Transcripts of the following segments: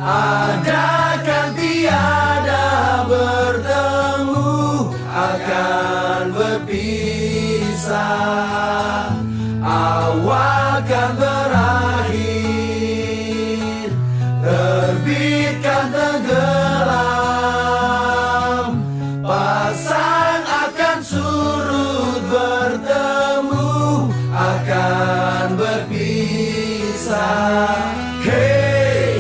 Ada kan tiada bertemu, akan berpisah. Awal kan berakhir, terbit kan tenggelam. Pasang akan surut, bertemu akan berpisah. Hey,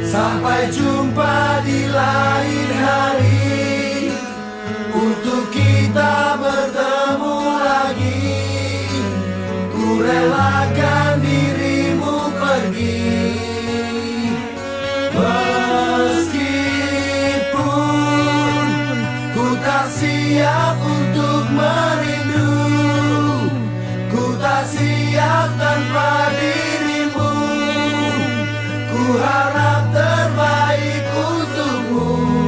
sampai jumpa di lain hari, untuk kita bertemu lagi. Ku relakan dirimu pergi, meskipun ku tak siap untuk merindu. Ku tak siap tanpa dirimu. Ku harap terbaik untukmu.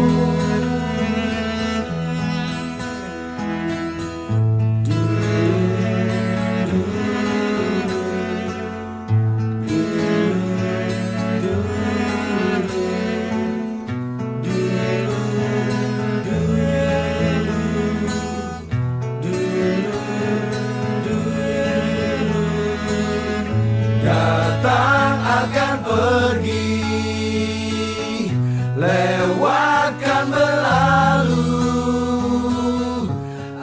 Datang akan pergi, lewat kan berlalu.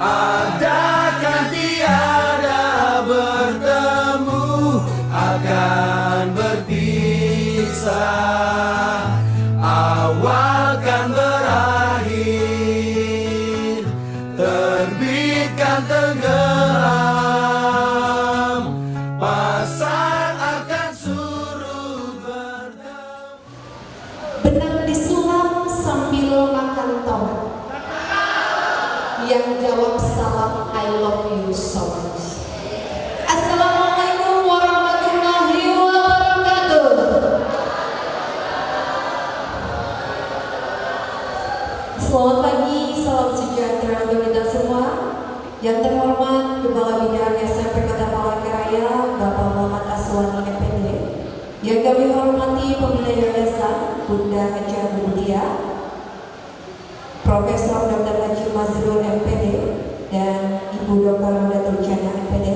Ada kan tiada bertemu, akan berpisah. Awal kan berakhir, terbit kan tenggelam. Pasang akan surut, bertemu. Benang disulam sambil makan tomat. Yang jawab salam, I love you so much. Assalamualaikum warahmatullahi wabarakatuh. Selamat pagi, salam sejahtera untuk kita semua. Yang terhormat Kepala Bidang SMP Kota Palangkaraya, Bapak Muhammad Aswani MPD. Yang kami hormati Pembina Yayasan Bunda Haja Mulia, Profesor Dr. Haji Mazrul MPD, dan Ibu Dr. Rodatul Jana MPD.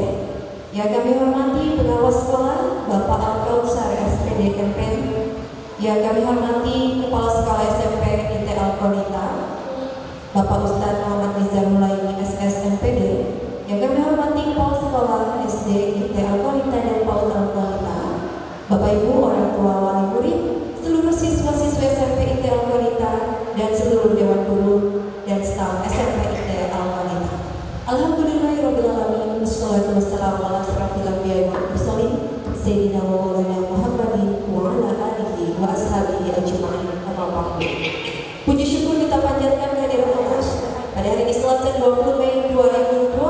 Yang kami hormati pengawas sekolah Bapak Al-Kautsar SPD MPD. Yang kami hormati Kepala Sekolah SMP IT Al-Qonita, Bapak Ustadz Muhammad Nizam Mulaini SS MPD. Yang kami hormati Kepala Sekolah SD IT Al-Qonita dan PAUD Al-Qonita, Bapak Ibu orang tua wali murid, seluruh siswa-siswa SMP IT Al-Qonita, dan seluruh dewan guru dan staf SMP IT Al-Qonita. Alhamdulillahirabbil alamin, wassalatu wassalamu ala asyrofil anbiya'i wal mursalin, sayyidina wa maulana Muhammadin wa ala alihi wa ashabihi ajma'in. Amma ba'du. Puji syukur kita panjatkan kehadirat Allah pada hari Selasa 20 Mei 2025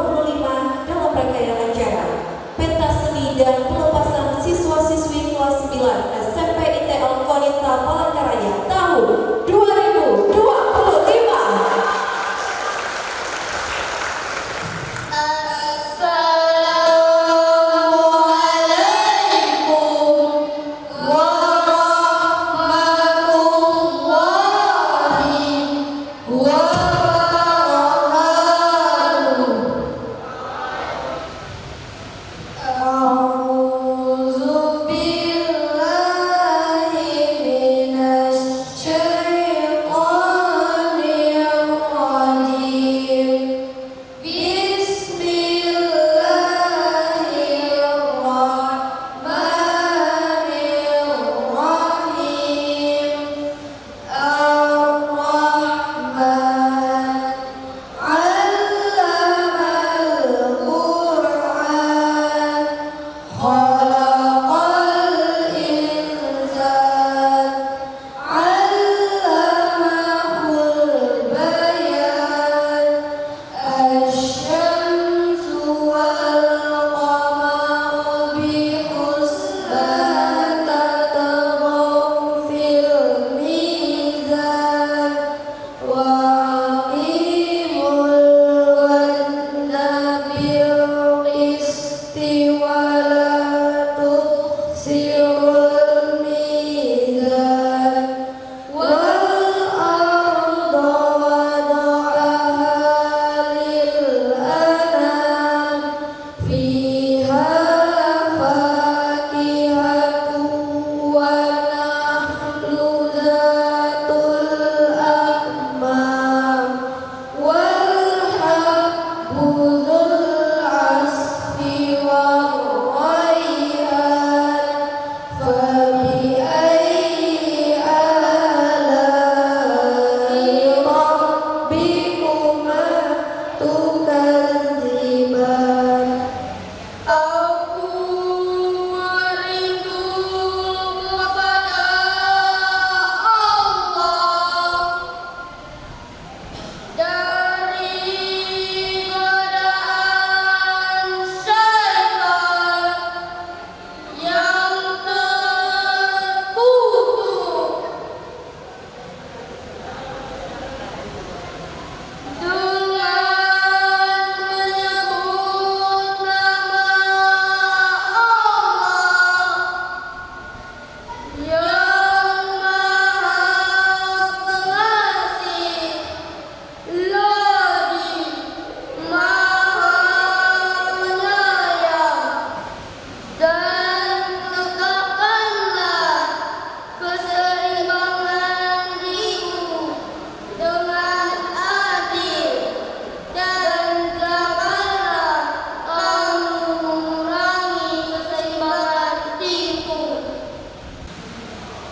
dalam rangkaian acara pentas seni dan pelepasan siswa-siswi kelas 9 SMP IT Al-Qonita Palangkaraya tahun 2025. Assalamualaikum warahmatullahi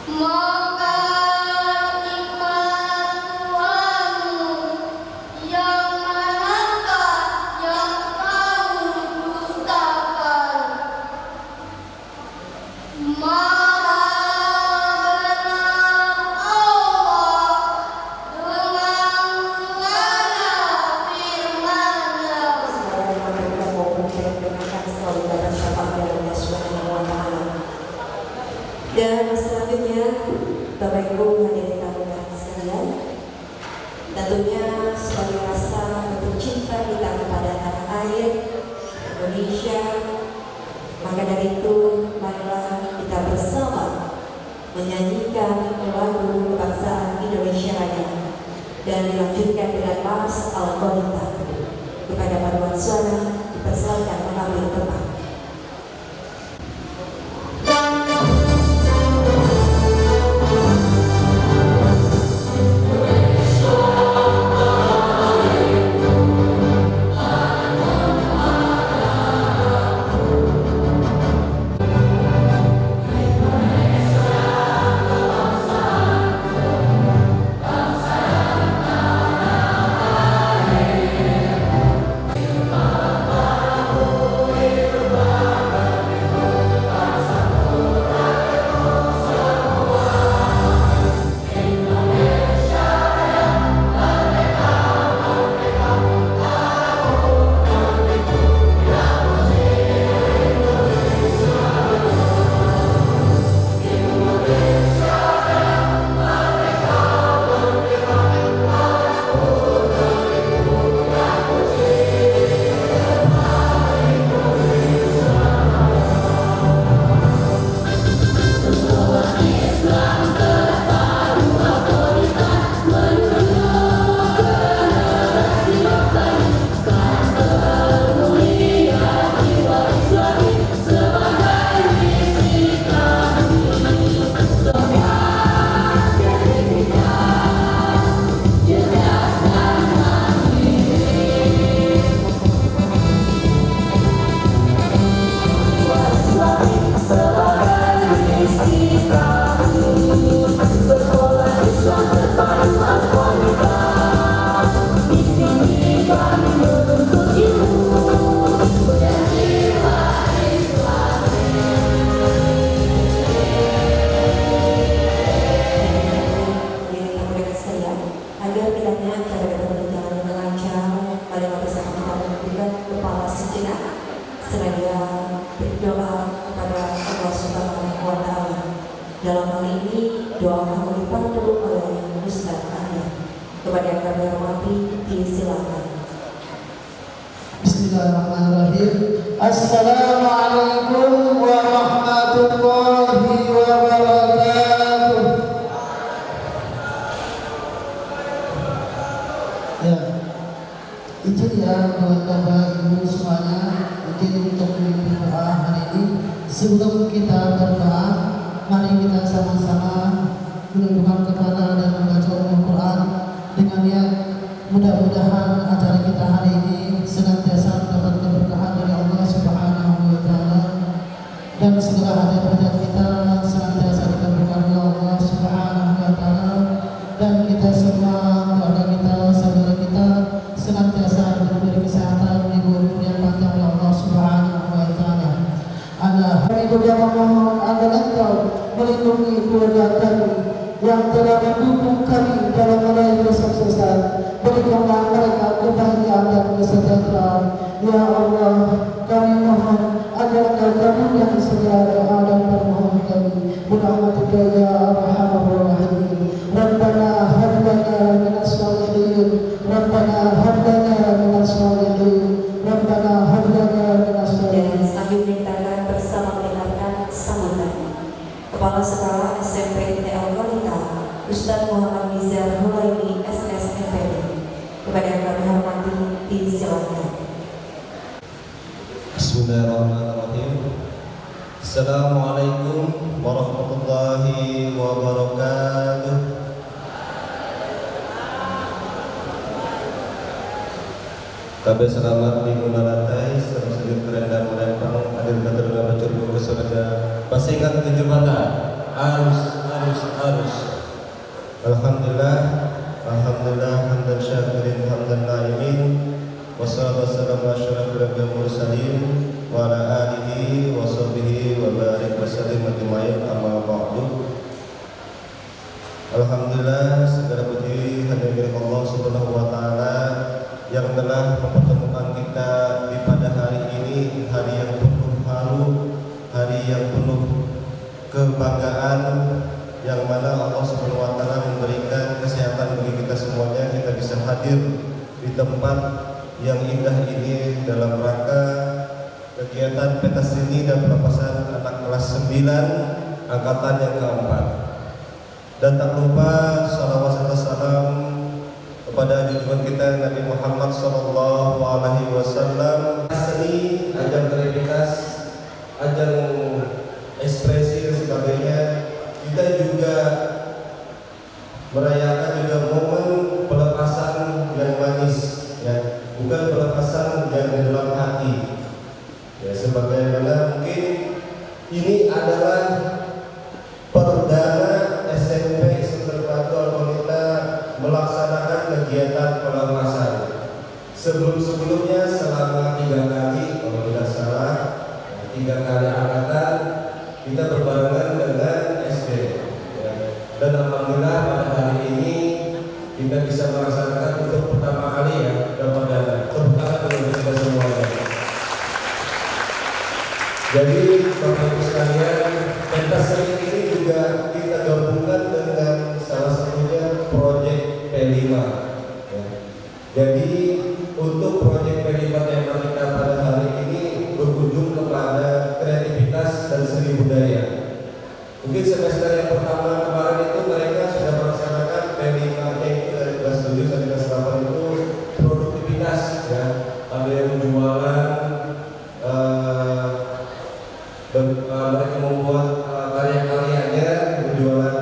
Maka nikmat Tuhanmu yang manakah yang kamu dustakan? Maha benar Allah dengan segala firman-Nya. Semoga mereka maupun mendengarkan selalu dapat syafaat dari Allah Subhanahu wa Ta'ala. Dan selanjutnya, Bapak Ibu hadirin tamu sekalian, tentunya sebagai rasa bentuk cinta kita kepada tanah air Indonesia, maka dari itu marilah kita bersama menyanyikan lagu kebangsaan Indonesia Raya dan dilanjutkan dengan Mas Al-Qolita. Kepada paduan suara dipersilakan mengambil tempat. Dalam hal ini doa kami dipandu oleh Ustaz Ahmad. Kepada yang kami hormati, disilakan. Bismillahirrahmanirrahim. Assalamualaikum warahmatullahi wabarakatuh. Ya, izin ya buat Bapak Ibu semuanya, izin untuk memimpin doa hari ini. Sebelum kita berdoa, mari kita sama-sama menundukkan kepala dan membaca Al-Quran dengan niat mudah-mudahan acara kita hari ini senantiasa mendapat keberkahan dari Allah Subhanahu wa Ta'ala, dan segala hajat-hajat kita senantiasa dikabulkan oleh Allah Subhanahu wa Ta'ala, dan kita semua, keluarga kita, saudara kita senantiasa diberi kesehatan, diberi yang panjang oleh Allah Subhanahu wa Ta'ala. Kami juga memohon agar Engkau melindungi keluarga kami yang telah mendukung kami dalam meraih kesuksesan. Berikanlah mereka kebahagiaan dan kesejahteraan. Ya Allah, kami mohon agar Engkau kabulkan segala doa dan permohonan kami. Birahmatika ya arhamar rahimin. Rabbana hab lana minas shalihin. Rabbana hab lana minas shalihin. Rabbana hab lana minas shalihin. Dan selanjutnya kita akan bersama mendengarkan sambutan Kepala Sekolah SMP Al-Qolita Ustaz Muhammad Nizar Hulaimi SSMPD. Kepada yang kami hormati, disilakan. Bismillahirrahmanirrahim. Assalamualaikum warahmatullahi wabarakatuh. Kabeh selamat minggu nalatai serta sujud kerenda merempang hadir kata dengan mencuri ke surga pasingan tujuh mata arus Alhamdulillah, segala puji hanya milik Allah Subhanahu wa taala yang telah mempertemukan kita di pada hari ini, hari yang penuh haru, hari yang penuh kebanggaan, yang mana Allah Subhanahu wa taala memberikan kesehatan bagi kita semuanya. Kita bisa hadir di tempat yang indah ini dalam rangka kegiatan pentas seni dan pelepasan anak kelas 9 angkatan yang keempat. Dan tak lupa salawat serta salam kepada junjungan kita Nabi Muhammad SAW. Seni, ajang kreativitas, ajang ekspresi dan sebagainya. Kita juga merayakan juga momen pelepasan yang manis, ya, bukan pelepasan yang di dalam hati. Ya, sebagaimana mungkin ini adalah perdana SMP Seterpatu Al-Qonita melaksanakan kegiatan pelepasan. Sebelum-sebelumnya selama 3 kali, kalau tidak salah, 3 kali angkatan kita berbarengan dengan SD. Ya. Dan alhamdulillah pada hari ini kita bisa melaksanakan untuk pertama kali, ya, dan perdana. Terutama untuk kita semuanya. Jadi Bapak Ibu sekalian, pentas seni ini juga kita gabungkan dengan salah satunya proyek P5. Ya. Jadi untuk proyek P5 tema kita pada hari ini berujung kepada kreativitas dan seni budaya. Mungkin semester yang pertama kemarin itu mereka sudah melaksanakan P5-nya itu dari kelas 7 sampai kelas 8 itu produktivitas, ya. Ada yang jualan, mereka membuat karya-karyanya, menjualan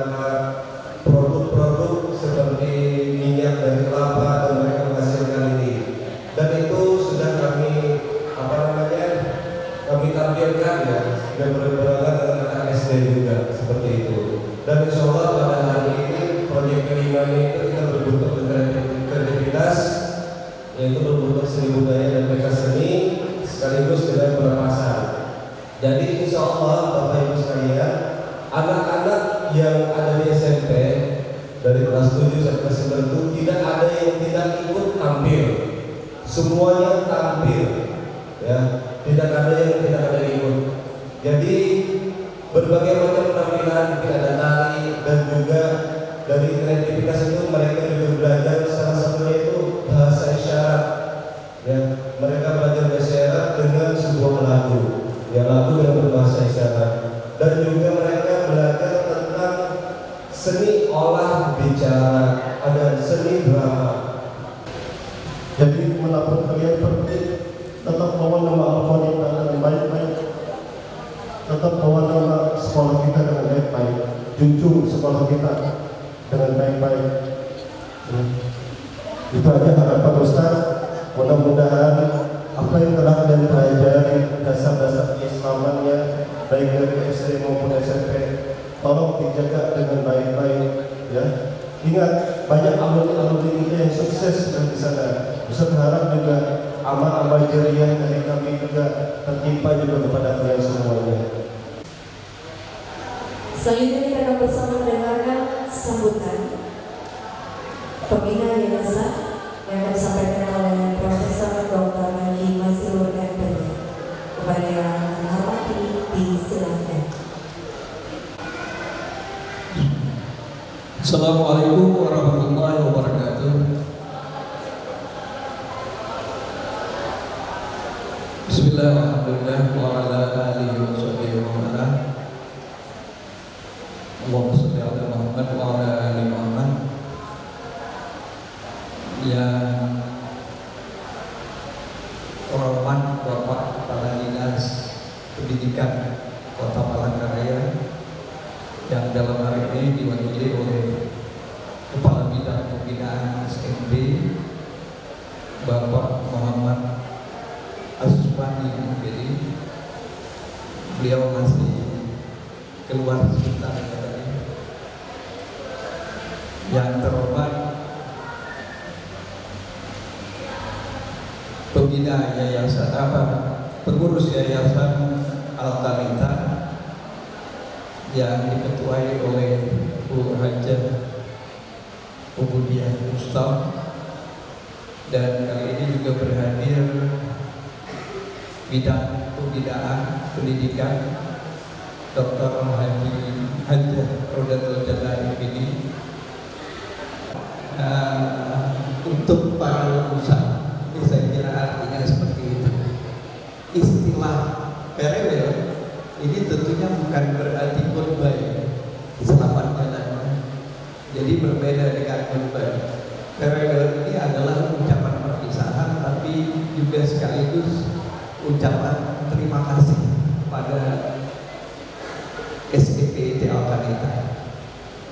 produk-produk seperti minyak dari kelapa dan mereka menghasilkan ini. Dan itu sudah kami kami tampilkan, ya, dan berbarengan dengan anak SD juga seperti itu. Dan insya Allah pada hari ini proyek kelima itu kita berbentuk kreativitas, yaitu berbentuk seni budaya dan pentas seni sekaligus dengan pelepasan. Jadi insya Allah Bapak Ibu sekalian, anak-anak yang ada di SMP dari kelas 7 sampai kelas 9 itu tidak ada yang tidak ikut tampil, semuanya tampil, ya, tidak ada yang tidak ada ikut. Jadi berbagai macam penampilan, mungkin ada tari, dan juga dari kreativitas itu mereka juga belajar salah satunya itu bahasa isyarat, ya, mereka belajar bahasa isyarat dengan sebuah lagu, ya, lagu yang berbahasa isyarat. Dan juga mereka belajar tentang seni olah bicara, ada seni drama. Jadi menapun kalian pergi, tetap bawa nama Al-Qonita dengan baik-baik, tetap bawa nama sekolah kita dengan baik-baik, junjung sekolah kita dengan baik-baik. Itu aja harapan Ustaz. Mudah-mudahan apa yang telah kalian pelajari, dasar-dasar keislamannya, baik dari SD maupun SMP, tolong dijaga dengan baik-baik, ya. Ingat, banyak alumni-alumni kita yang sukses di sana. Bisa berharap juga amal-amal jariah dari kami juga tertimpa juga kepada kalian semuanya. Selanjutnya kita akan bersama mendengarkan sambutan pembina yayasan yang akan disampaikan oleh Profesor Dr. Haji Mazrul MPD. Kepada yang menghormati, disilakan. Assalamualaikum warahmatullahi wabarakatuh. Bismillahirrahmanirrahim. Wa ala alihi wa sahbihi wa man walah. Allahumma shalli ala Muhammad wa ala ali Muhammad. Yang terhormat Bapak Kepala Dinas Pendidikan Kota Palangkaraya, yang dalam hari ini diwakili oleh Kepala Bidang Pembinaan SMB Bapak Muhammad Asmani MPD. Beliau masih keluar sebentar tadi. Yang terhormat pembina yayasan pengurus yayasan Al-Qonita yang diketuai oleh Bu Hajah Mulia Ustaz, dan kali ini juga berhadir bidang pembinaan pendidikan Dr. Haji Hajah Rodatul Jannah ini. Untuk para lulusan, ini saya kira artinya seperti itu. Istilah PRW ini tentunya bukan berarti goodbye, selamat jalan. Jadi berbeda dengan goodbye. PRW ini adalah ucapan perpisahan, tapi juga sekaligus ucapan terima kasih pada SPPT Al-Qanita,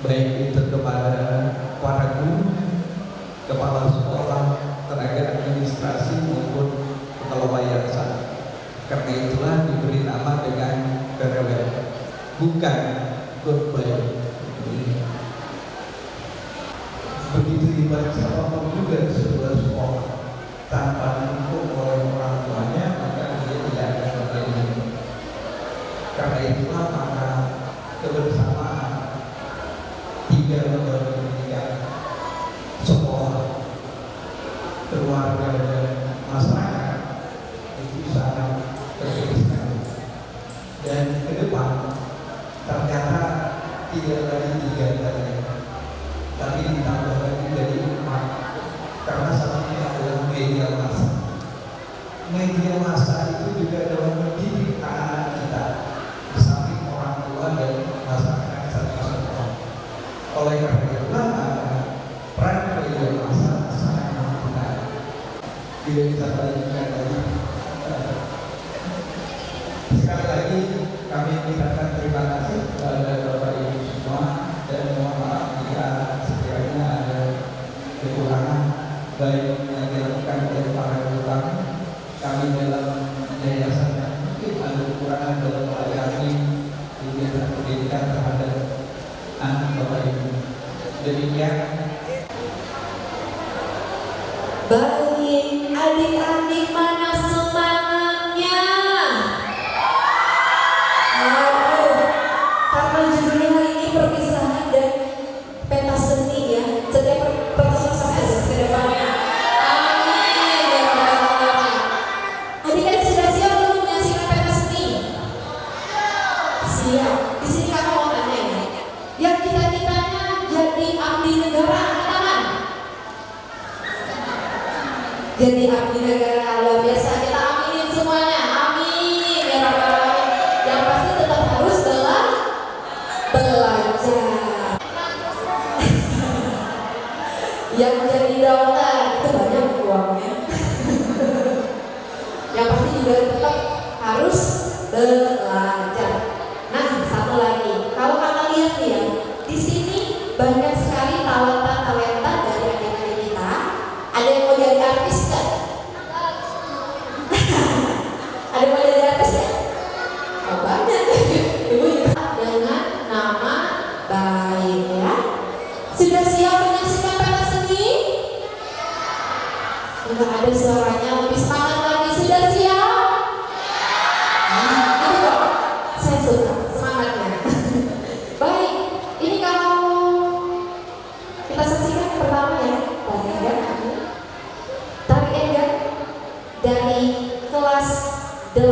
baik itu kepada para guru, kepala sekolah, tenaga administrasi maupun kepala yayasan. Karena itulah diberi nama dengan PRW, bukan goodbye. Begitu ibarat siapapun juga di sebuah sekolah, tanpa didukung oleh orang tuanya, maka dia tidak akan berjalan. Karena itulah maka kebersamaan tiga lembaga pendidikan, sekolah, keluarga dan masyarakat itu sangat penting sekali. Dan ke depan ternyata tidak lagi tiga tadi, tapi ditambah lagi jadi 4, karena satunya adalah media massa. Media massa itu juga dalam mendidik anak-anak kita, di samping orang tua dan masyarakat serta sekolah. Oleh karena itulah peran media massa sangat menentukan. Tidak bisa dilanjutkan lagi. Sekali lagi kami mengucapkan terima kasih kepada Bapak Ibu semua, dan mohon maaf jika sekiranya ada kekurangan baik yang dilakukan oleh para guru kami dalam yayasan yang mungkin ada kekurangan dalam melayani kegiatan pendidikan terhadap anak Bapak Ibu. Demikian. Baik, adik-adik mana semangatnya? Aduh, karena judulnya hari ini perpisahan dan pentas seni ya. Setiap pentas sukses ke depannya. Amin ya rabbal alamin. Adik-adik sudah siap belum menyaksikan pentas seni? Siap. Di sini kakak mau tanya ya. Yang cita-citanya jadi abdi negara angkat tangan. Jadi abdi negara luar biasa, kita aminin semuanya, amin ya rabbal alamin. Yang pasti tetap harus belajar. Yang jadi dokter itu banyak uangnya. Yang pasti juga tetap harus belajar. Nah, satu lagi, kalau kakak lihat nih ya, di sini banyak sekali talenta dari adik-adik kita. Ada yang mau jadi artis kan? Ada yang mau jadi artis kan? Oh, banyak. Ibu juga dengan nama baik ya. Sudah siap menyaksikan pentas seni? Enggak ada suaranya, lebih semangat lagi. Sudah siap? Nah, itu kok. Saya suka semangatnya. Baik, ini kalau kita saksikan pertama ya, tari enggan dari kelas 8.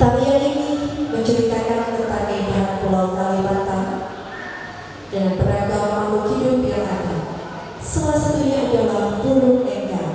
Tarian ini menceritakan tentang keindahan Pulau Kalimantan dengan beragam makhluk hidup yang ada. Salah satunya adalah burung enggan.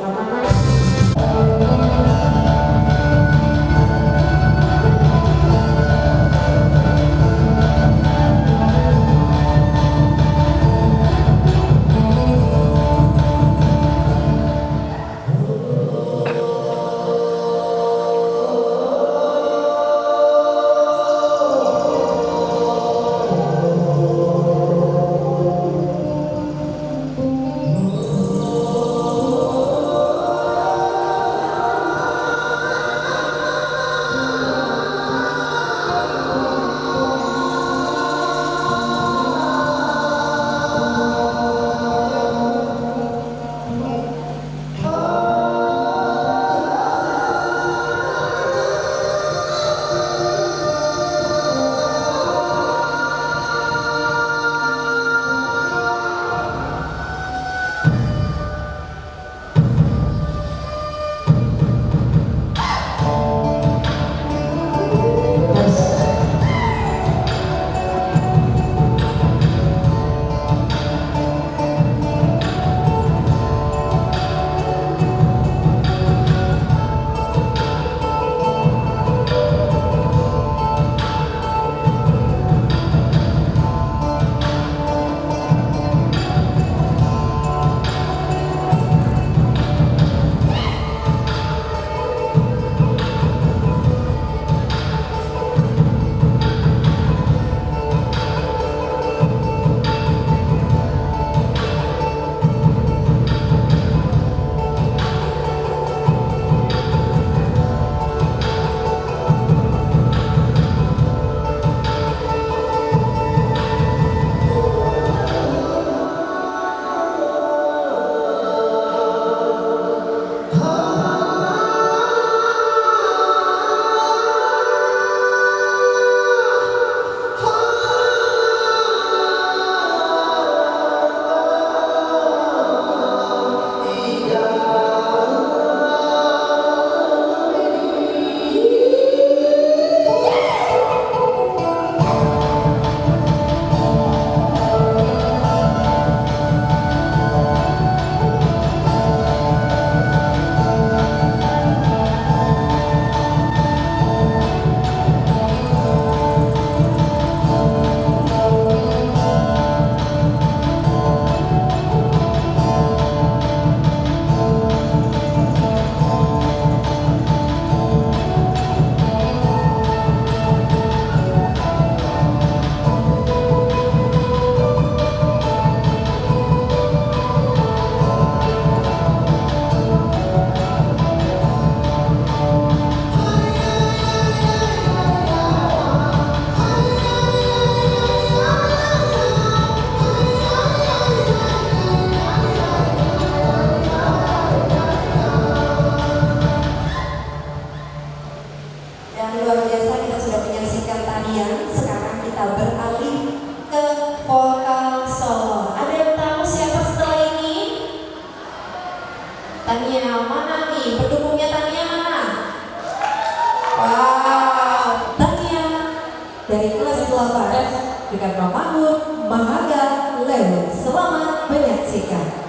dengan membangun Mahaga Lewu. Selamat menyaksikan.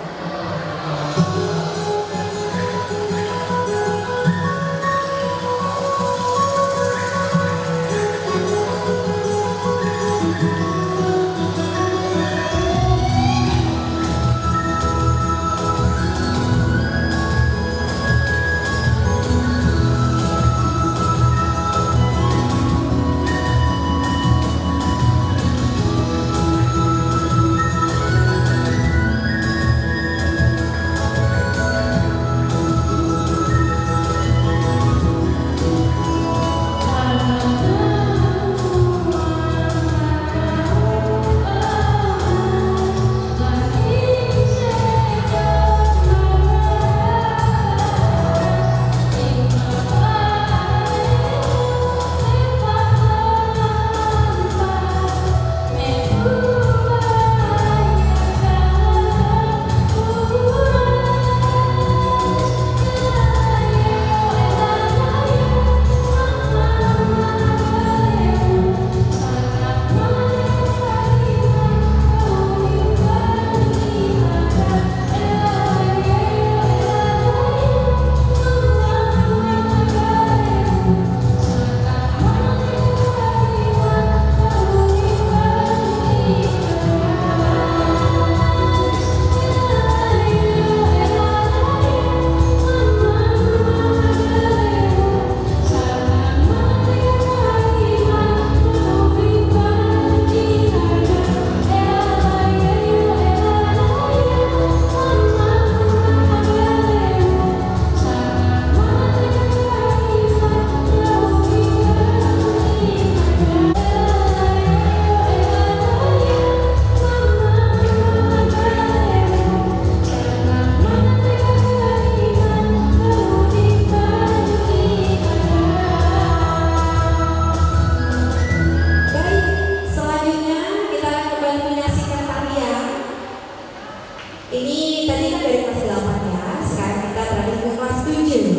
Ini tadi kan dari kelas 8 ya, sekarang kita beralih ke kelas 7.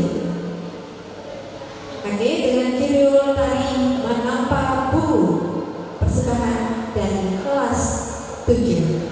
Oke, dengan judul tari Menampak Buku, persembahan dari kelas 7.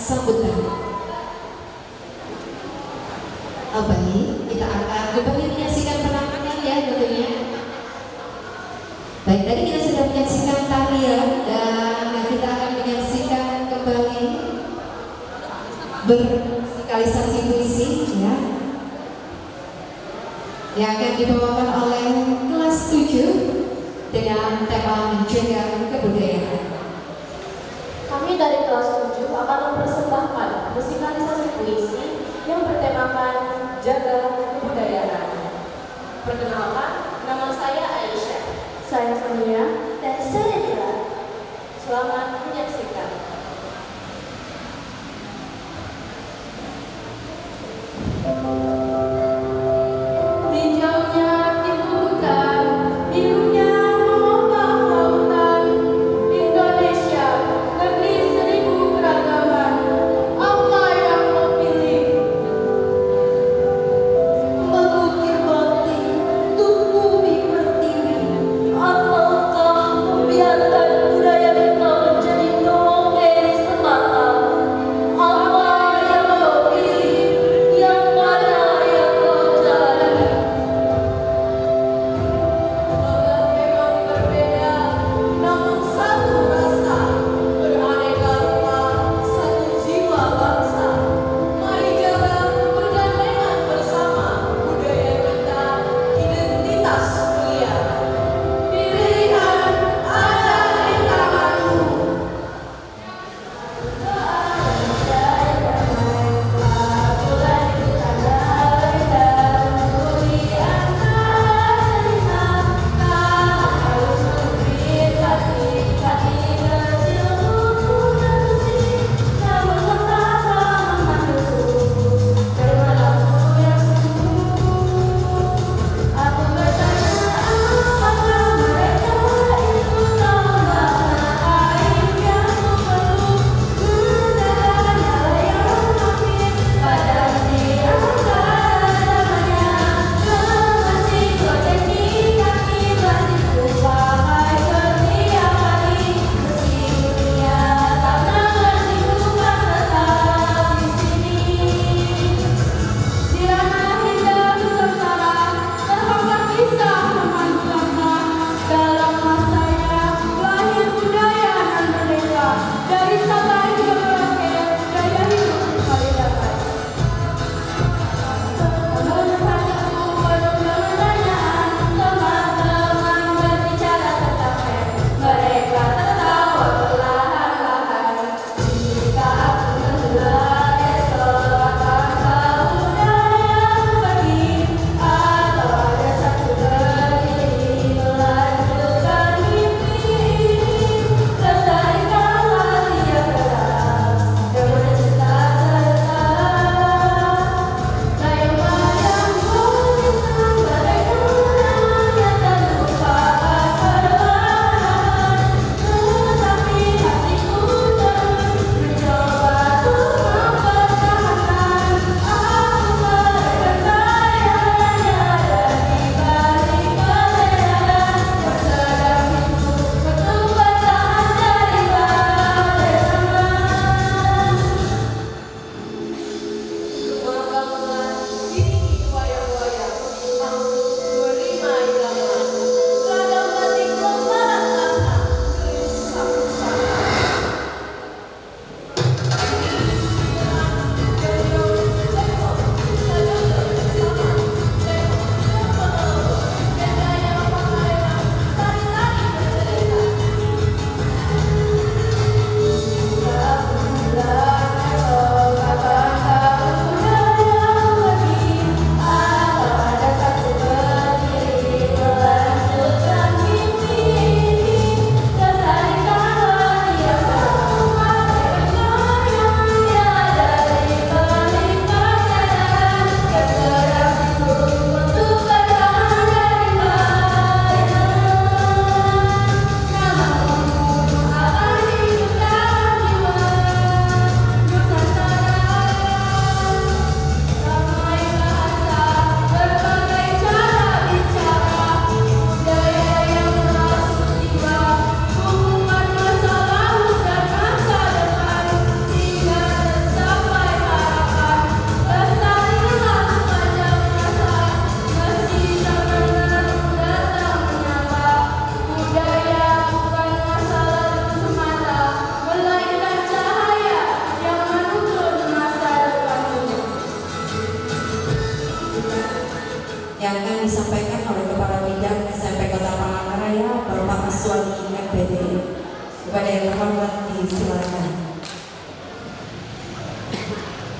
sambutan. Baik, kita akan kembali menyaksikan penampilan ya tentunya. Baik, tadi kita sudah menyaksikan tarian dan kita akan menyaksikan kembali bermusikalisasi puisi ya, yang akan dibawakan oleh kelas 7 dengan tema menjaga kebudayaan. Kami dari kelas 7 akan mempersembahkan musikalisasi puisi yang bertemakan jaga kebudayaan. Perkenalkan, nama saya Aisyah. Saya Sonia. Dan saya Dila. Selamat menyaksikan. Hijaunya itu hutan, birunya memompah lautan. Indonesia, negeri seribu keragaman. Apa yang kau pilih? Mengukir bakti, untuk bumi pertiwi. Ataukah membiarkan budaya kita menjadi tolong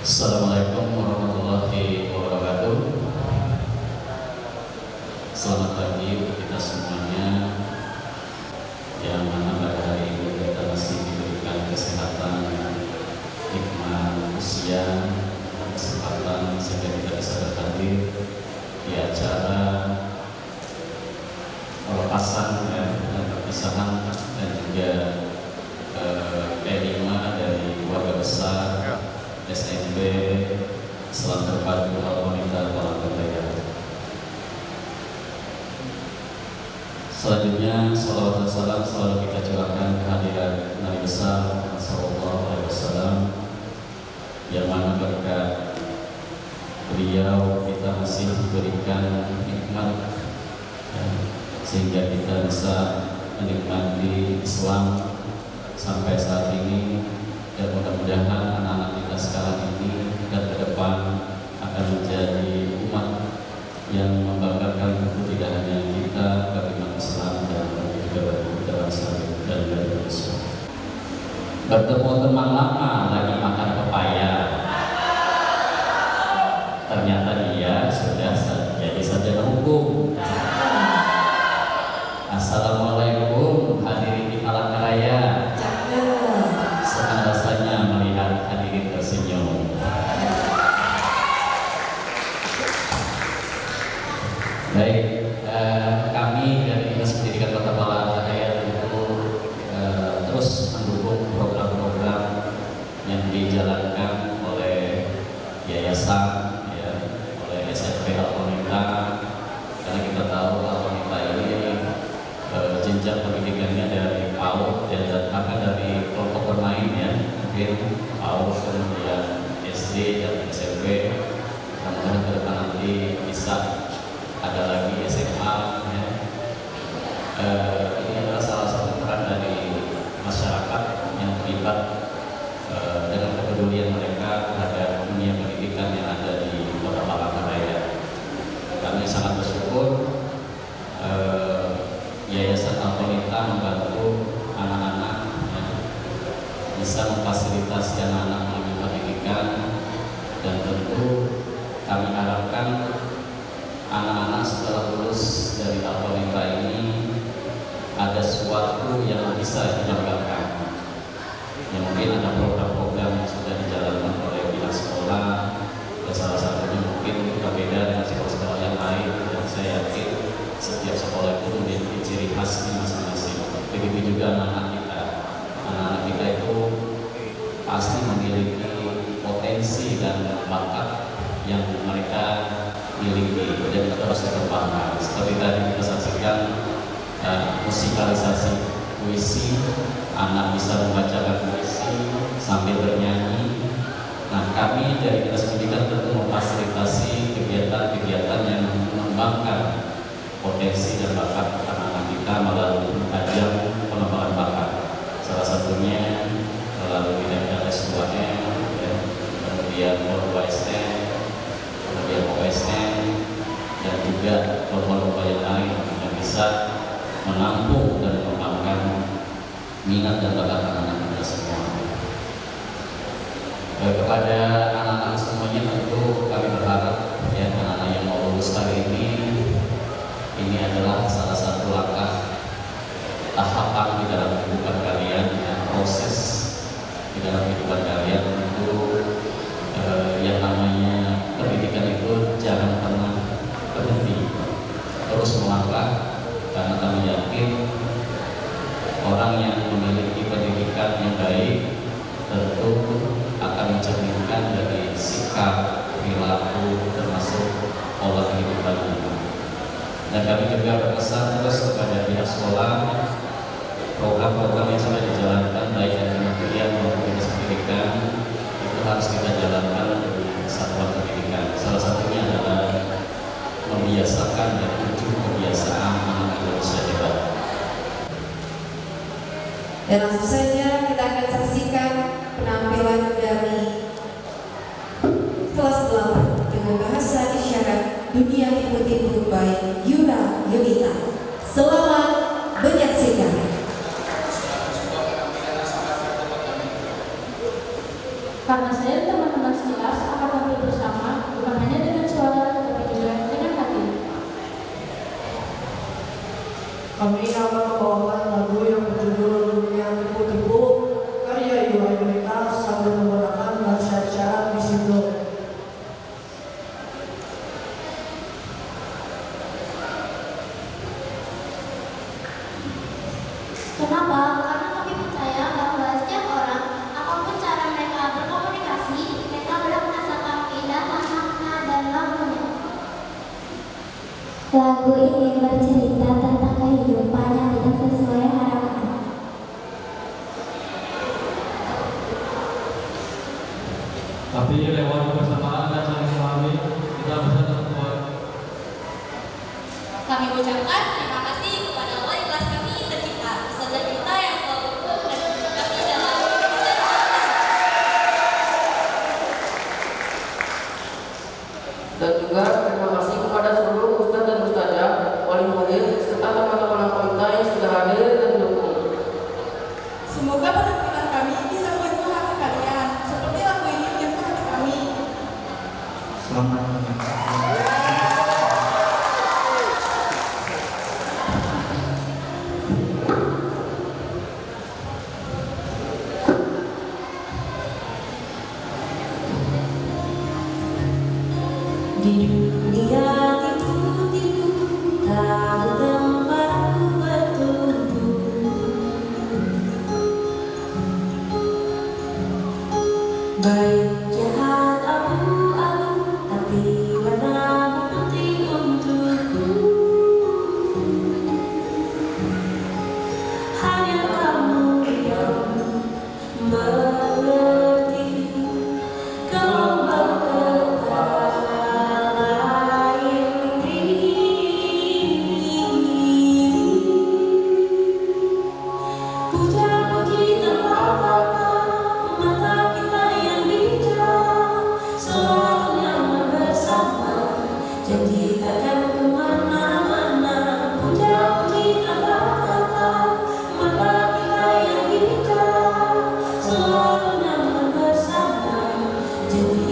Assalamualaikum warahmatullahi wabarakatuh. Selamat pagi untuk kita semuanya, yang mana pada hari ini kita masih diberikan kesehatan, hikmah usia, kesempatan sehingga kita bisa berhadir di acara pelepasan dan perpisahan dan juga P5 dari keluarga besar SMP Selam Terpadu Al-Wanita Talang Berdaya. Selanjutnya, salawat dan salam selalu kita curahkan kehadiran Nabi besar Muhammad SAW, yang mana berkat beliau kita masih diberikan nikmat sehingga kita bisa menikmati Islam sampai saat ini, dan mudah-mudahan anak-anak kita sekarang ini dan ke depan akan menjadi umat yang membanggakan itu tidak hanya kita bagi umat Islam dan juga bagi negara Islam dan bagi Indonesia. Bertemu teman lama lagi makan pepaya, ternyata dia sudah jadi sarjana hukum. Assalamualaikum hadirin di Palangkaraya. Senang rasanya melihat hadirin tersenyum. Baik, kami dari Dinas Pendidikan Kota Palangkaraya tentu terus mendukung program-program yang dijalankan oleh yayasan, oleh SMP Al-Wanita, karena kita tahu Al-Wanita ini jenjang pendidikannya dari PAUD dan bahkan dari kelompok bermain mungkin PAUD, kemudian SD dan SMP. Mudah-mudahan ke depan nanti bisa ada lagi SMA. Ini adalah salah satu peran dari masyarakat yang terlibat dengan kepedulian mereka terhadap dunia pendidikan yang ada di Kota Palangkaraya. Kami sangat bersyukur Yayasan Al-Wanita membantu anak-anak bisa memfasilitasi anak-anak melalui pendidikan, dan tentu kami harapkan anak-anak setelah lulus dari Al-Wanita ini ada sesuatu yang bisa dibanggakan. Ya, mungkin ada program-program yang sudah dijalankan oleh pihak sekolah, dan salah satunya mungkin berbeda dengan sekolah-sekolah yang lain, dan saya yakin setiap sekolah itu memiliki ciri khasnya masing-masing. Begitu juga anak-anak kita. Anak-anak kita itu pasti memiliki potensi dan bakat yang mereka miliki, dan kita harus dikembangkan. Seperti tadi kita saksikan musikalisasi puisi, anak bisa membacakan puisi sambil bernyanyi. Nah, kami dari Dinas Pendidikan tentu memfasilitasi kegiatan-kegiatan yang mengembangkan potensi dan bakat anak-anak kita melalui ajang pengembangan bakat. Salah satunya melalui bidang S2M, kemudian O2SN, kemudian OSN, dan juga lomba-lomba yang lain yang bisa menampung dan mengembangkan minat dan bakat anak-anak kita semua. Kepada anak-anak semuanya tentu kami berharap anak-anak yang mau lulus kali ini adalah salah satu langkah tahapan di dalam kehidupan kalian, proses di dalam kehidupan kalian. Tentu yang namanya pendidikan itu jangan pernah berhenti, terus melangkah, karena kami yakin orang yang memiliki pendidikan yang baik tentu akan mencerminkan dari sikap, perilaku, termasuk pola kehidupannya. Dan kami juga berpesan terus kepada pihak sekolah, program-program yang sudah dijalankan baik dari kementerian maupun dinas pendidikan itu harus kita jalankan di satuan pendidikan. Salah satunya adalah membiasakan dan tujuh kebiasaan anak Indonesia hebat. Dan langsung saja kita akan saksikan penampilan dari kelas 8 dengan bahasa isyarat dunia tipu-tipu by Yura Yunita. Selamat menyaksikan. Karena saya dari teman-teman sekelas akan tampil bersama, bukan hanya dengan suara, tetapi juga dengan hati. Kami akan membawakan lagu yang berjudul Dunia Tipu-Tipu karya Iwa Yunita sambil menggunakan bahasa isyarat di situ. Kenapa? Karena kami percaya bahwa setiap orang, apapun cara mereka berkomunikasi, mereka berhak merasakan keindahan makna dan lagunya. Lagu ini bercerita tentang kehidupan yang tidak sesuai harapan. Tapi lewat kebersamaan dan saling memahami, kita bisa terkuat. Kami ucapkan terima kasih kepada wali kelas kami tercinta, ustazah kita yang selalu dukung dan mendukung kami dalam Dan juga terima kasih kepada seluruh ustaz dan ustazah, wali murid, serta teman-teman anggota yang sudah hadir dan mendukung. Semoga penampilan kami bisa menyentuh hati kalian, seperti lagu ini menyentuh hati kami. Selamat menyaksikan. Di dunia tipu-tipu tahu tempatku bertumbuh. Baik jahat abu-abu, tapi warna putih untukku. Hanya kamu yang mengerti gelombang kepala ini. Puja-puji tempat kata, mata kita yang bijak, selalu nyaman bersama, janji takkan kemana-mana. Puja-puji tempat kata, mata kita yang bijak, selalu nyaman bersama, janji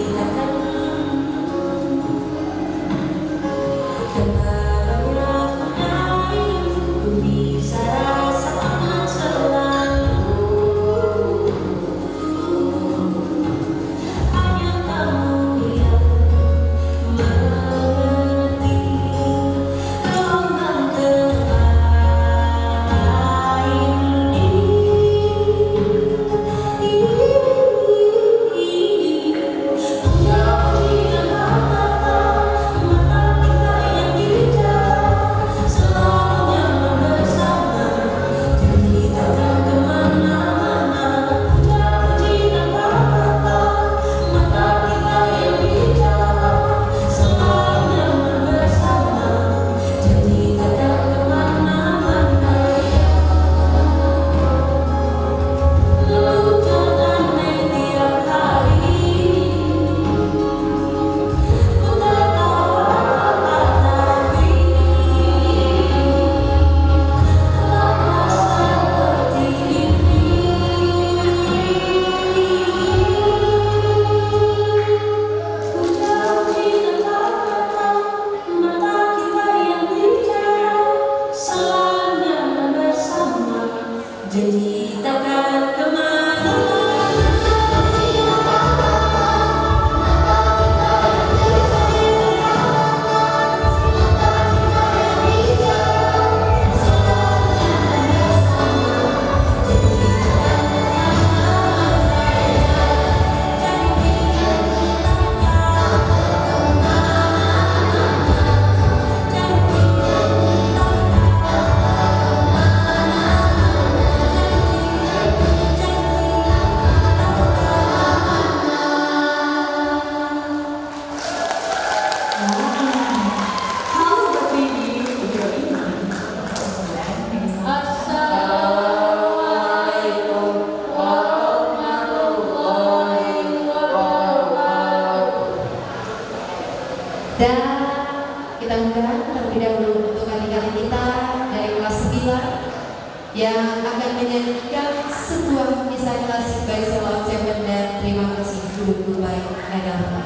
by Anna.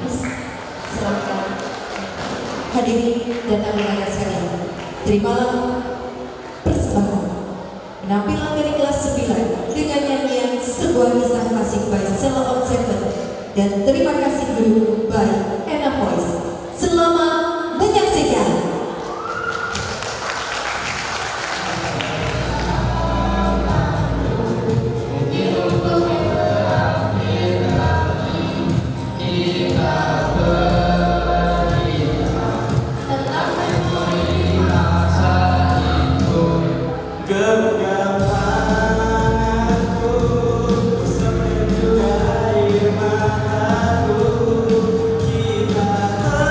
Silakan hadirin dan anak-anak sekalian, terimalah persembahan penampilan dari kelas 9 dengan nyanyian sebuah kisah klasik by Sheila on Seven dan terima kasih guru by Anna Voice. Selamat menyaksikan. Kita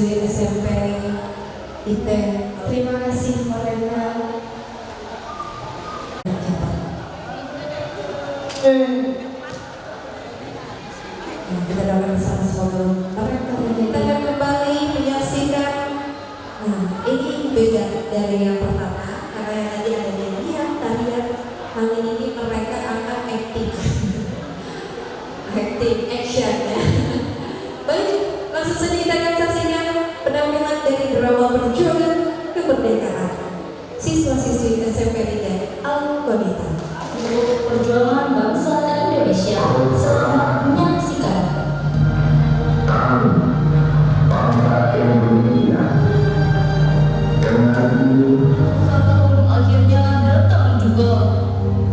siswa-siswi SMP IT. Terima kasih mereka. Kita doakan bersama semoga mereka kita akan kembali menyaksikan. Nah, ini beda dari yang pertama karena yang tadi ada nyanyian, tarian. Kali ini mereka akan acting, action ya. Baik, langsung saja kita akan saksikan penampilan dari drama perjuangan kemerdekaan siswa-siswi SMP 3 Al-Qanita. Perjuangan bangsa Indonesia. Selamat menyaksikan. Satu tahun akhirnya datang juga.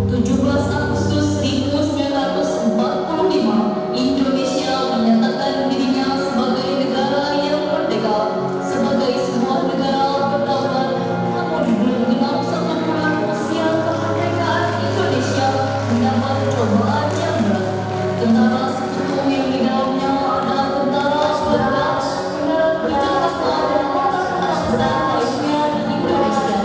17 Agustus 1945, Indonesia menyatakan dirinya sebagai negara yang merdeka, sebagai sebuah negara berdaulat. Namun belum genap 1 bulan usia kemerdekaan Indonesia mendapat cobaan yang berat. Tentara sekutu yang di dalamnya ada tentara Belanda, Jakarta, dan kota-kota lainnya di Indonesia.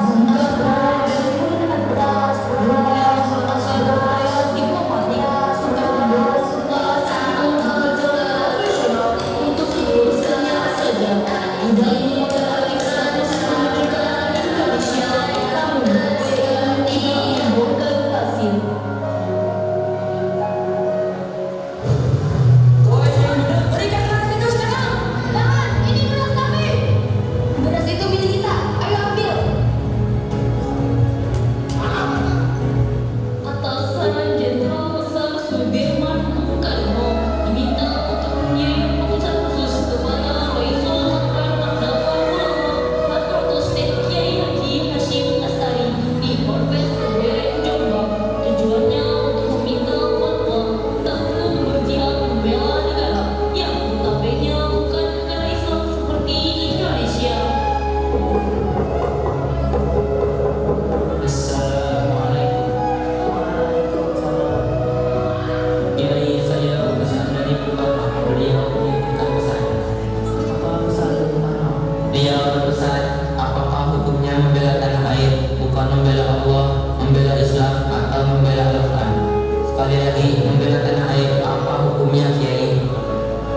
Bungkar dari atas, dunia melakukan upaya diplomatik untuk mendorong tentara sekutu bekerja profesional untuk meluruskannya saja. Tidak mengalami status kemerdekaan Indonesia, namun upaya tidak membuahkan hasil. Berikanlah itu sekarang. Jangan, ini beras kami. Beras itu milik kita. Ayo ambil. Atasan Jenderal Besar Sudirman Soekarno diminta untuk mengirim pesan khusus kepada Waisul Akbar Nahdlatul Ulama Hadratus Syekh Kiai Haji Hashim Asy'ari di Ponpes Keberen Jombang. Tujuannya untuk meminta fatwa tentang hukum berjihad membela negara yang notabene bukan negara Islam seperti Indonesia. Assalamualaikum. Kiai, saya utusan dari Bapak. Beliau mengirimkan pesan. Beliau berpesan, apakah hukumnya membela tanah air, bukan membela Allah, membela Islam, atau membela Al-Quran? Sekali lagi, membela tanah air, apa hukumnya, Kiai?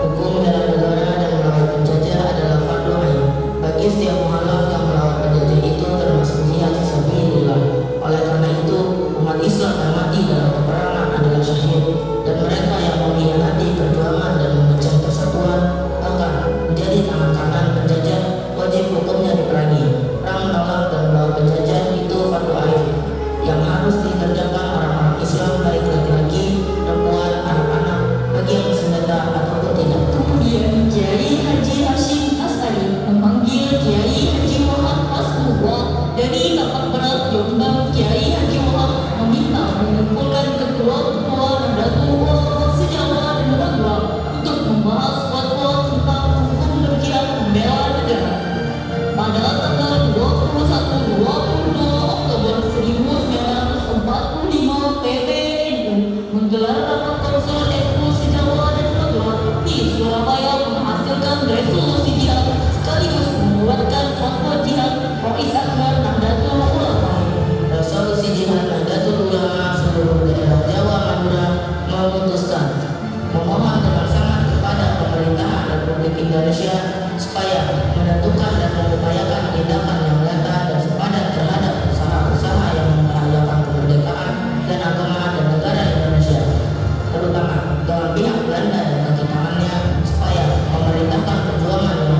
Hukum dalam negara dan melawan penjajah adalah fardu ain. Bagi setiap mualaf yang melawan penjajah itu termasuk jihad fisabilillah. Oleh karena itu, umat Islam yang mati dalam peperangan adalah syahid, dan mereka yang mengkhianati perjuangan dan memecah persatuan bahkan menjadi tangan kanan penjajah wajib hukumnya diperangi. Perang menolak dan melawan penjajah itu fardu ain yang harus dikerjakan orang-orang Islam, baik laki-laki, perempuan, anak-anak, bagi yang bersenjata ataupun tidak. Kemudian Kiai Haji Hashim Asy'ari memanggil Kiai Haji Muhammad Hasbullah dari Kapak Beras Jombang. Kiai Haji Muhammad meminta mengumpulkan ketua-ketua Nahdlatul Ulama se-Jawa dan Madura untuk membahas fatwa tentang hukum berjihad membela negara. Pada tanggal 21-22 Oktober 1945, PBNU menggelar rapat konsul NU se-Jawa dan Madura di Surabaya menghasilkan resolusi jihad sekaligus mengeluarkan fatwa jihad Rais Akbar Nahdlatul Ulama. Resolusi jihad Nahdlatul Ulama seluruh daerah Jawa Madura memutuskan memohon dengan sangat kepada pemerintahan Republik Indonesia supaya menentukan dan mengupayakan tindakan yang nyata dan sepadan terhadap usaha-usaha yang membahayakan kemerdekaan dan agama dan negara Indonesia, terutama dengan pihak Belanda dan kaki tangannya, supaya memerintahkan perjuangan yang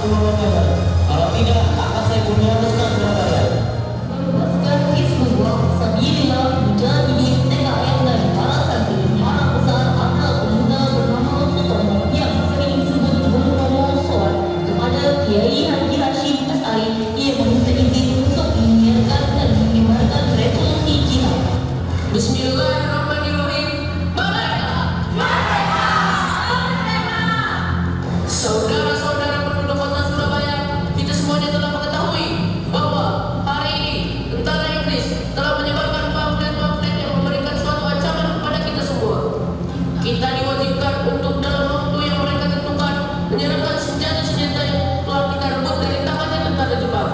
membawa kabar. Kalau tidak, akan saya meneruskan Surabaya. Meluaskan Hizbullah Sabilillah Mujahidin TKN dan para santri, para besar angka pemuda bernama Sutomo yang sering disebut Bung Tomo Soan kepada Kiai Haji Hashim As'ari yang meminta izin untuk menyiarkan dan menyebarkan revolusi jihad. Bismillahirrahmanirrahim. Merdeka! Merdeka! Merdeka! Saudara-saudara penduduk kota Surabaya, kita semuanya telah mengetahui bahwa hari ini tentara Inggris telah menyebarkan pamflet-pamflet yang memberikan suatu ancaman kepada kita semua. Kita diwajibkan untuk dalam waktu yang mereka tentukan menyerahkan senjata-senjata yang telah kita rebut dari tangannya tentara Jepang.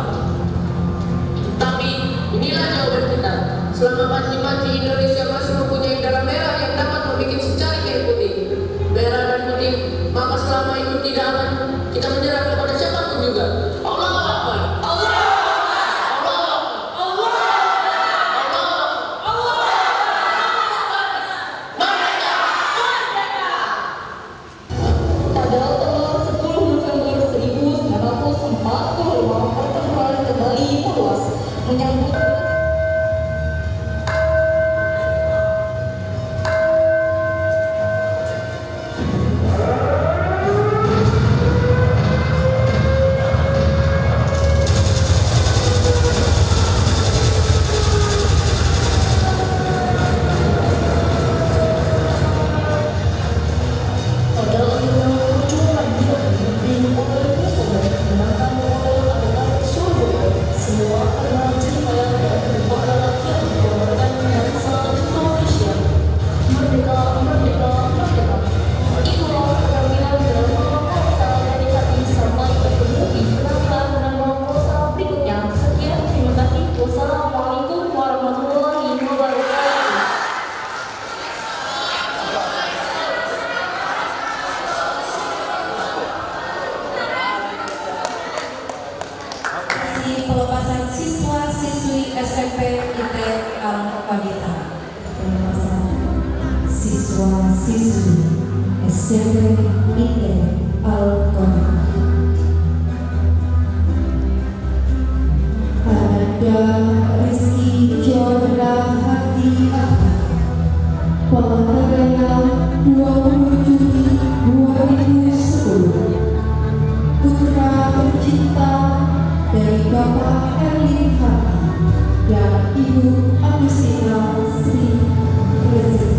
Tapi inilah jawaban kita. Selama panci-panci Indonesia masih mempunyai darah merah yang dapat membuat secari air putih, merah dan putih, maka selama itu tidak akan kita menyerah kepada siapapun juga. Allahu Akbar. Allahu Akbar. Allahu Akbar. Allahu Akbar. Merdeka. Merdeka. Pada tanggal 10 November 1945, pertempuran kembali meluas menyambut Wassalamualaikum warahmatullahi wabarakatuh. Di pelepasan siswa-siswi SMP IT Al-Qadita. Pelepasan siswa-siswi SMP IT Al-Qadita. Ada Rizky Jodra Hati Apa Pelatarannya 20 Juni 2010. Putra tercinta dari Bapak Erlin Hati dan Ibu Agustina Sri Rezeki.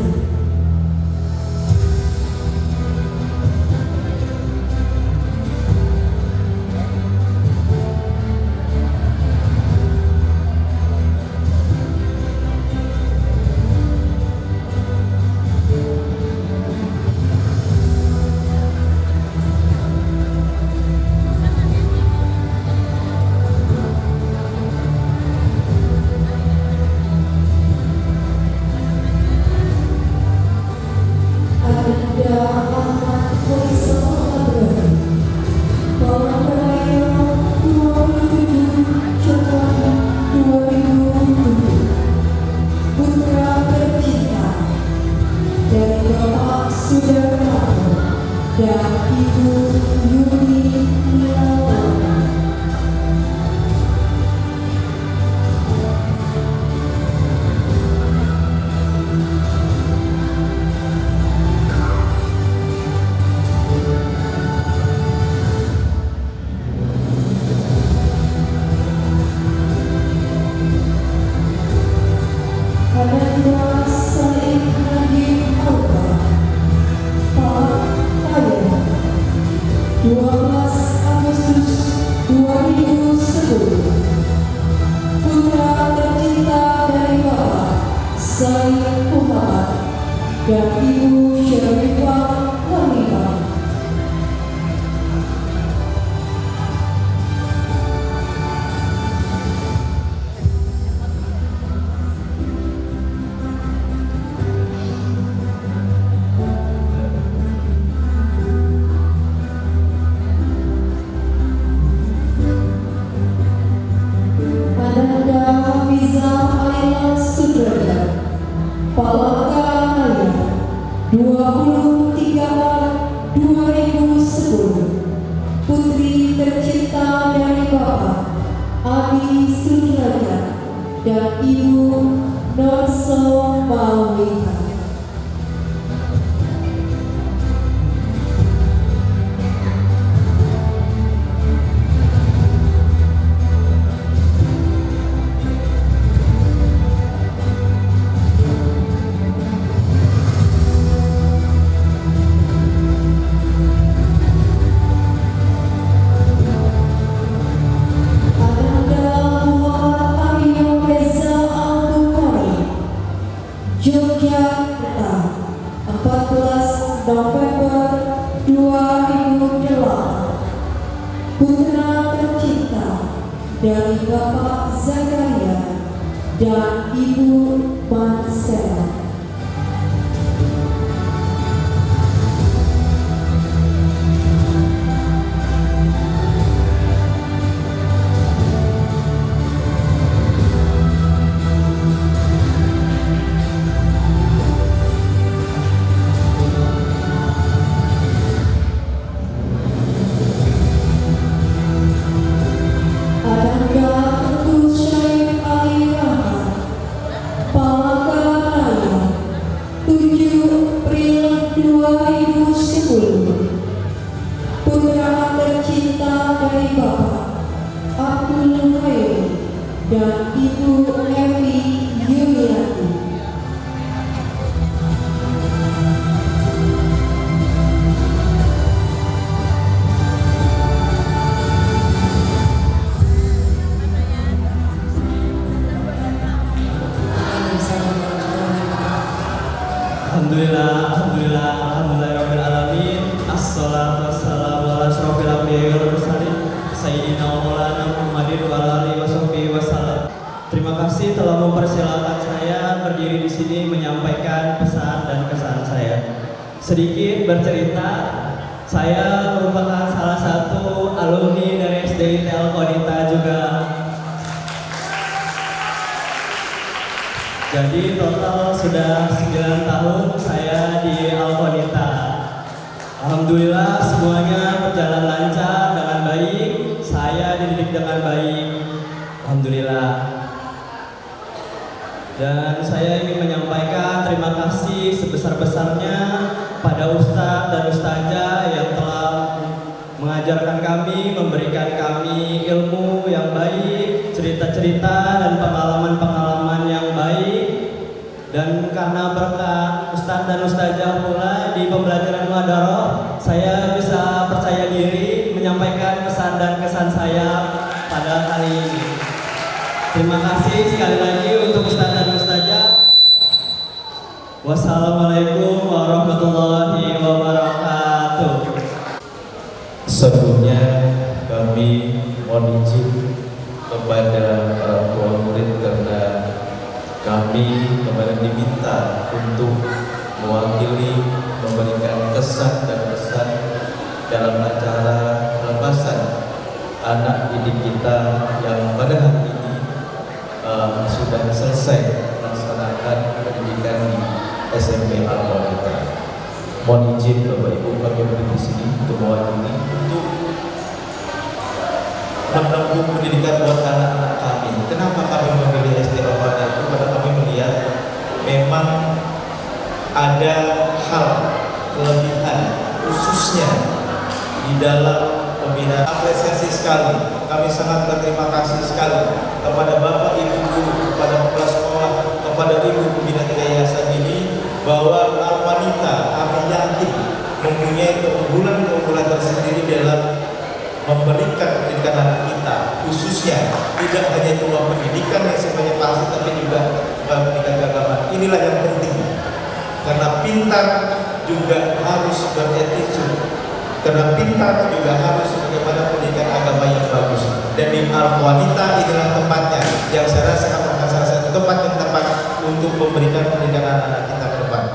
Sudrajat dan Ibu Norso Mawika. Yogyakarta, 14 November 2008. Putra tercinta dari Bapak Zakaria dan Ibu Marcella. Putra tercinta dari Bapak Abdul Khairi dan Ibu Evi Yuliati. Alhamdulillahirrahmanirrahim. Assalatu wassalamu ala asyrofil anbiya'i wal mursalin Sayyidina wa maulana Muhammadin wa ala alihi wasahbihi wasallam. Terima kasih telah mempersilahkan saya berdiri di sini menyampaikan pesan dan kesan saya. Sedikit bercerita, saya merupakan salah satu alumni dari SDIT Alkonita juga. Jadi total sudah 9 tahun saya di Alkonita. Alhamdulillah semuanya berjalan lancar dengan baik. Saya dididik dengan baik. Alhamdulillah. Dan saya ingin menyampaikan terima kasih sebesar-besarnya pada Ustadz dan Ustazah yang telah mengajarkan kami, memberikan kami ilmu yang baik, cerita-cerita dan pengalaman-pengalaman yang baik. Dan karena berkat Ustadz dan Ustazah pula di pembelajaran Muhadharah, saya bisa percaya diri menyampaikan pesan dan kesan saya pada hari ini. Terima kasih sekali lagi untuk Ustadz dan Ustazah. Wassalamualaikum warahmatullahi wabarakatuh. Sebelumnya kami mohon izin kepada para tua murid karena kami kemarin diminta untuk mewakili memberikan kesan dan pesan dalam acara pelepasan anak didik kita yang pada hari ini sudah selesai melaksanakan pendidikan di SMP Alkonita. Mohon izin Bapak Ibu kami berdiri di sini untuk mewakili untuk menempuh pendidikan buat anak-anak kami. Kenapa kami memilih SD Alkonita itu? Karena kami melihat memang ada hal kelebihan khususnya di dalam pembinaan. Apresiasi sekali, kami sangat berterima kasih sekali kepada Bapak Ibu guru, kepada kepala sekolah, kepada Ibu pembina yayasan ini bahwa Alkonita kami yakin mempunyai keunggulan-keunggulan tersendiri dalam memberikan pendidikan anak kita, khususnya tidak hanya cuma pendidikan yang sifatnya pasti, tapi juga pendidikan keagamaan. Inilah yang penting, karena pintar juga harus beretitude, karena pintar juga harus bagaimana pendidikan agama yang bagus. Dan di Alkonita inilah tempatnya, yang saya rasa akan salah satu tempat yang tepat untuk memberikan pendidikan anak-anak kita ke depan.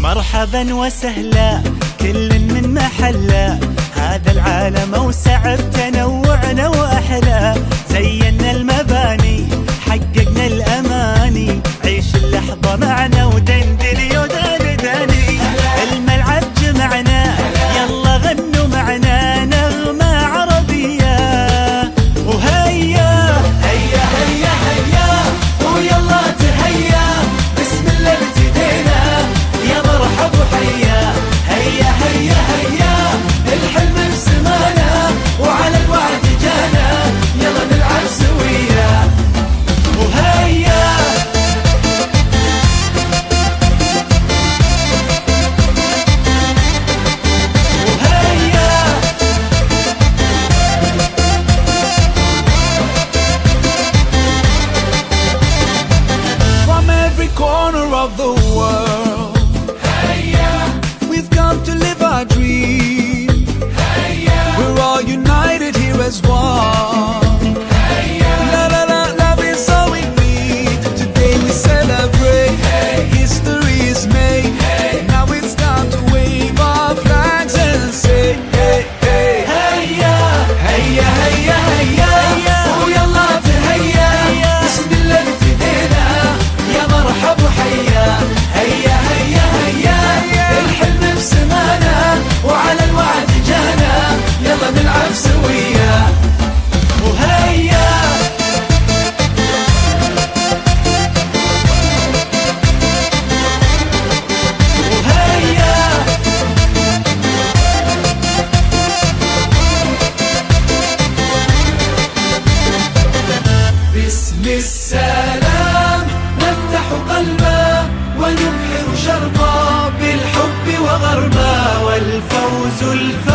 مرحبا وسهلا كل من محله، هذا العالم اوسع بتنوعنا واحلى. الفرح